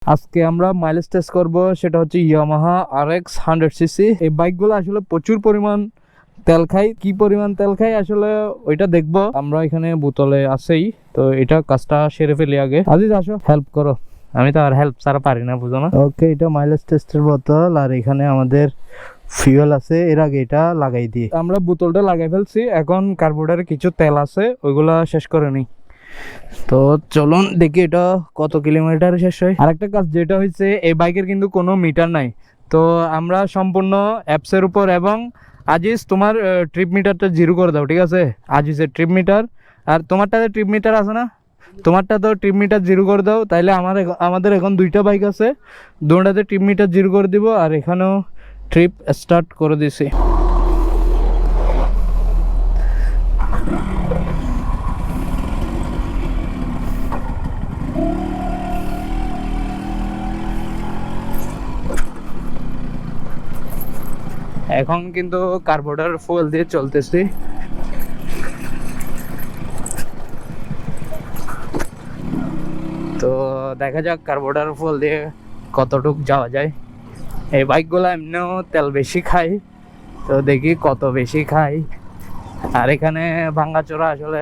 আজকে আমরা mileage test করব, সেটা হচ্ছে ইয়ামাহা RX 100cc। এই বাইকগুলো আসলে প্রচুর পরিমাণ তেল খায়। কি পরিমাণ তেল খায় আসলে ওইটা দেখবো আমরা। এখানে বোতলে আছেই, তো এটা কাজটা সেরে ফেলি আগে। আজিজ আসো, হেল্প করো, আমি তো আর হেল্প ছাড়া পারি না, বুঝো না। ওকে, এটা মাইলেজ টেস্টের বোতল, আর এখানে আমাদের ফিউল আছে। এর আগে এটা লাগাই দিই। আমরা বোতলটা লাগাই ফেলছি, এখন কার্বোরেটরে কিছু তেল আছে, ওইগুলা শেষ করে নিই। তো চলুন দেখি এটা কত কিলোমিটার শেষ হয়। আরেকটা কাজ যেটা হয়েছে, এই বাইকের কিন্তু কোনো মিটার নাই। তো আমরা সম্পূর্ণ অ্যাপসের উপর, এবং আজিজ তোমার ট্রিপ মিটারটা জিরো করে দাও, ঠিক আছে? আজিজের ট্রিপ মিটার, আর তোমারটাতে ট্রিপ মিটার আছে না, তোমারটা তো ট্রিপ মিটার জিরো করে দাও। তাইলে আমাদের এখন দুইটা বাইক আছে, দুটাতে ট্রিপ মিটার জিরো করে দিব। আর এখানেও ট্রিপ স্টার্ট করে দিছি। এখন কিন্তু কার্বোরেটর ফুয়েল দিয়ে চলতেছি। তো দেখা যাক কার্বোরেটর ফুয়েল দিয়ে কতটুক যাওয়া যায়। এই বাইকগুলো এমনিও তেল বেশি খায়, তো দেখি কত বেশি খায়। আর এখানে ভাঙ্গাচোরা আসলে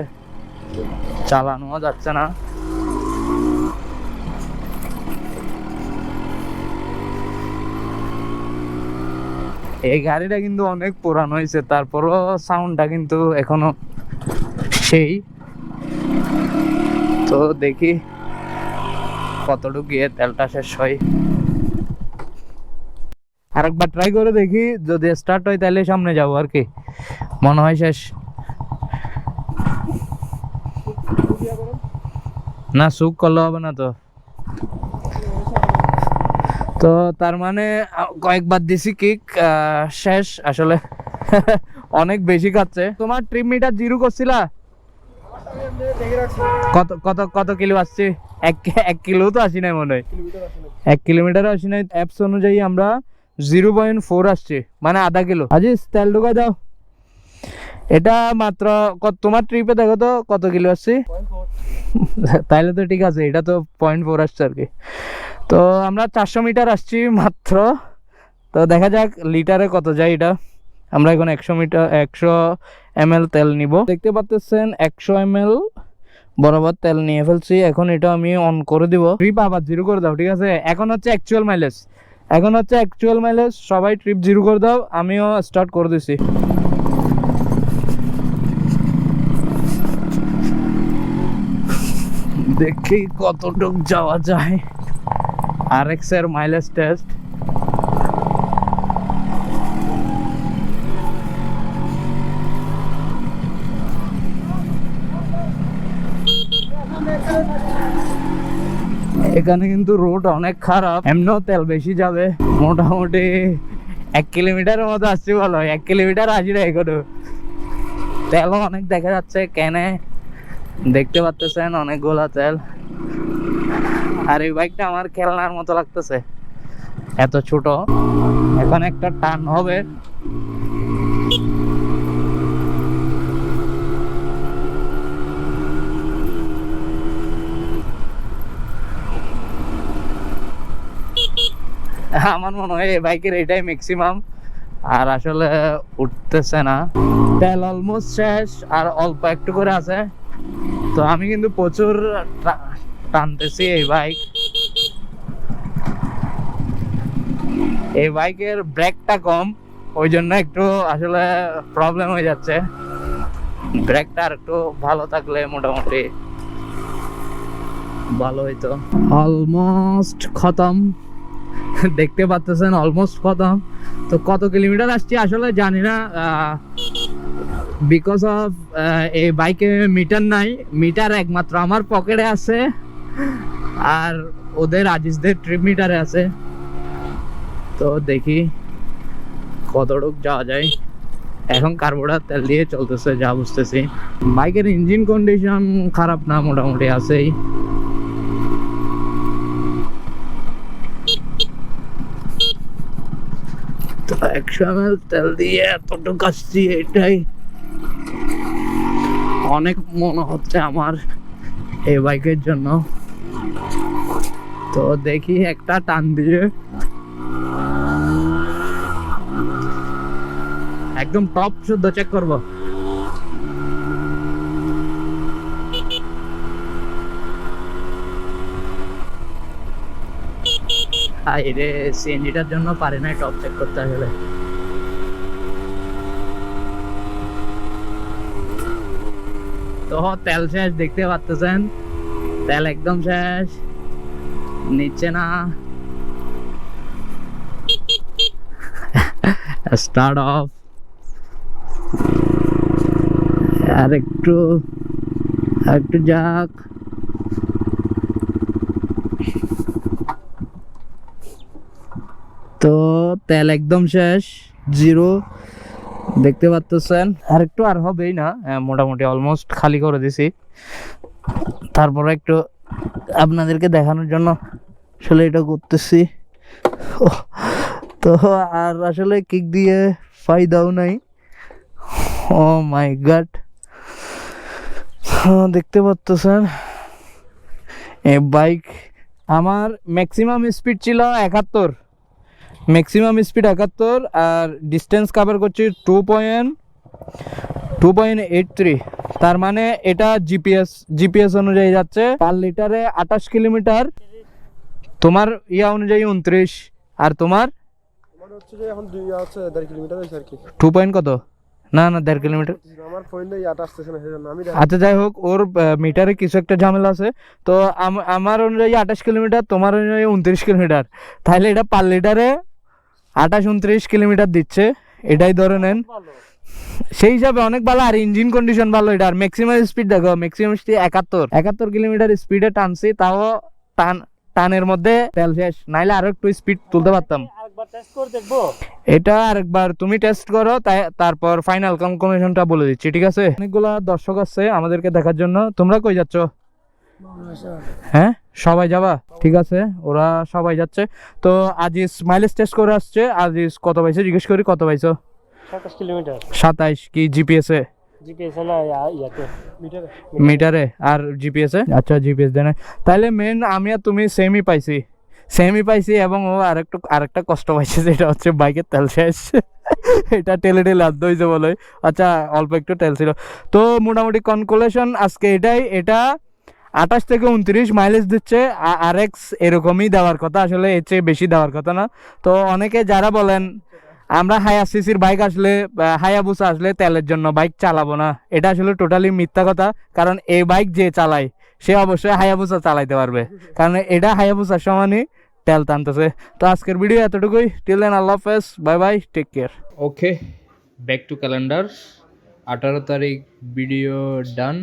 চালানো যাচ্ছে না। এই গাড়িটা কিন্তু অনেক পুরানো হয়েছে, তারপরও সাউন্ডটা কিন্তু এখনো সেই। তো দেখি কতটুকু গিয়ে তেলটা শেষ হয়। আরেকবার ট্রাই করে দেখি, যদি স্টার্ট হয় তাহলে সামনে যাবো আর কি। মনে হয় শেষ না, সুখ করলে হবে না। তো তার মানে কয়েকবার দিছি কিক, শেষ আসলে। অনেক বেশি খাচ্ছে। তোমার ট্রিপ মিটার জিরো করছিলা? কত কত কত কিলো আসছে? এক কিলো তো আসি নাই মনে হয়, 1 কিলোমিটার আসি নাই। অ্যাপস অনুযায়ী আমরা 0.4 আসছে, মানে আধা কিলো। আজিজ তেল ঢুকাই দাও। এটা মাত্র তোমার ট্রিপে দেখো তো কত কিলো আসছে। তাইলে তো ঠিক আছে, এটা তো 0.4 আসছে আর কি। তো আমরা 400 মিটার আসছি মাত্র। তো দেখা যাক লিটারে কত যায় এটা। আমরা এখন 100 ml তেল নিব। দেখতে পাচ্ছেন 100 ml বরাবর তেল নিয়ে ফেলছি। এখন এটা আমি অন করে দিব। ট্রিপ আবার জিরো করে দাও, ঠিক আছে? এখন হচ্ছে অ্যাকচুয়াল মাইলেজ, সবাই ট্রিপ জিরো করে দাও। আমিও স্টার্ট করে দিছি। দেখি কতটুক যাওয়া যায়। RX এর মাইলেজ টেস্ট। এখানে কিন্তু রোড অনেক খারাপ, এমনিও তেল বেশি যাবে। মোটামুটি 1 কিলোমিটারের মতো আসছি, বলো 1 কিলোমিটার আসি না এখনো। তেলও অনেক দেখা যাচ্ছে, কেনে দেখতে পাচ্ছেন অনেকগুলা তেল। আর এই বাইকটা আমার খেলনার মতো লাগতেছে, এত ছোট। এখন একটা টান হবে, আমার মনে হয় এই বাইকের এটাই ম্যাক্সিমাম। আর আসলে উঠতেছে না, তেল অলমোস্ট শেষ, আর অল্প একটু করে আছে। তো আমি কিন্তু প্রচুর টানতেছি এই বাইকের ব্রেকটা কম, ওই জন্য একটু আসলে প্রবলেম হয়ে যাচ্ছে। ব্রেকটা আর একটু ভালো থাকলে মোটামুটি ভালো হইতো। অলমোস্ট খতম, দেখতে পাচ্ছেন অলমোস্ট খতম। তো কত কিলোমিটার আসছি আসলে জানি না, বিকজ অফ এই বাইকে মিটার নাই। মিটার একমাত্র আমার পকেটে আছে, আর ওদের আজিজদের ট্রিপ মিটারে আছে। তো দেখি কতটুক যাওয়া যায়। এখন কার্বোরেটর তেল দিয়ে চলতেছে যা বুঝতেছি। বাইকের ইঞ্জিন কন্ডিশন খারাপ না, মোটামুটি আছেই। তো 100 ml তেল দিয়ে এতটুকু আসছি, এটাই অনেক মনে হচ্ছে আমার এই বাইকের জন্য। তো দেখি একটা টান দিয়ে একদম টপ শুদ্ধ চেক করব। আরে সিএনজিটার জন্য পারে না টপ চেক করতে আসলে। তো তেল শেষ, দেখতে পাচ্ছেন তেল একদম শেষ, নিচ্ছে না। স্টার্ট অফ, আর একটু যাক। তো তেল একদম শেষ, জিরো, দেখতে পাচ্ছেন। আর একটু আর হবেই না, মোটামুটি অলমোস্ট খালি করে দিছি। তারপরে একটু আপনাদেরকে দেখানোর জন্য আসলে এটা করতেছি। তো আর আসলে কিক দিয়ে ফায়দাও নাই। ও মাই গড, দেখতে পাচ্ছেন এই বাইক আমার ম্যাক্সিমাম স্পিড ছিল 71, ম্যাক্সিমাম স্পিড 71, আর ডিস্টেন্স কভার করছি 2.83। তার মানে এটা জিপিএস অনুযায়ী যাচ্ছে পার লিটারে 28 কিলোমিটার। তোমার ইয়া অনুযায়ী 29, আর তোমার হচ্ছে যে এখন 2.5 কিলোমিটার হইছে আর কি। 2 পয়েন্ট কত? না 1.5 কিলোমিটার। আমার ফোনে ইয়াটা আসতেছে না, সেজন্য আমি আচ্ছা যাই হোক, ওর মিটারে কিছু একটা ঝামেলা আছে। তো আমার অনুযায়ী 28 কিলোমিটার, তোমার অনুযায়ী 29 কিলোমিটার। তাহলে এটা পার লিটারে 28-29 কিলোমিটার দিচ্ছে, এটাই ধরে নেন। সেই হিসাবে অনেক ভালো, আর ইঞ্জিন কন্ডিশন ভালো এটা। আর ম্যাক্সিমাম স্পিড দেখো, ম্যাক্সিমাম স্পিড 71 কিলোমিটার স্পিডে টানছি, তাও টানের মধ্যে তেল শেষ। নাইলে আরো একটু স্পিড তুলতে পারতাম। এটা আরেকবার তুমি টেস্ট করো, তারপর ফাইনাল কনক্লুশনটা বলে দিচ্ছি, ঠিক আছে? অনেকগুলা দর্শক আছে আমাদেরকে দেখার জন্য। তোমরা কই যাচ্ছ? হ্যাঁ, সবাই যাবা? ঠিক আছে, ওরা সবাই যাচ্ছে। তো আজিজ মাইলেজ টেস্ট করে আসছে। আজিজ কত পাইছো জিজ্ঞেস করি, কত পাইছো? 27 কিলোমিটার। 27 কি জিপিএস এ? না, ইয়াতে মিটারে। আর জিপিএস এ? আচ্ছা, জিপিএস দেন। তাহলে মেন আমি আর তুমি সেমই পাইছি, এবং ও আরেকটা কষ্ট পাইছে, যেটা হচ্ছে বাইকের তেল শেষ। এটা টেলে আদ্য হয়েছে বলে। আচ্ছা, অল্প একটু তেল ছিল। তো মোটামুটি কনক্লুশন আজকে এটাই, এটা 28 থেকে 29 মাইলেজ দিচ্ছে। আরএক্স এরকমই দেওয়ার কথা, আসলে এর চেয়ে বেশি দেওয়ার কথা না। তো অনেকে যারা বলেন আমরা হায়ার সিসির বাইক আসলে, হায়াবুসা আসলে তেলের জন্য বাইক চালাবো না, এটা আসলে টোটালি মিথ্যা কথা। কারণ এই বাইক যে চালায় সে অবশ্যই হায়াবুসা চালাইতে পারবে, কারণ এটা হায়াবুসার সমানই তেল টানতেছে। তো আজকের ভিডিও এতটুকুই। টিল দেন, আল্লাহ হাফেজ, bye bye, take care. Okay, back to calendar. 18 তারিখ ভিডিও ডান।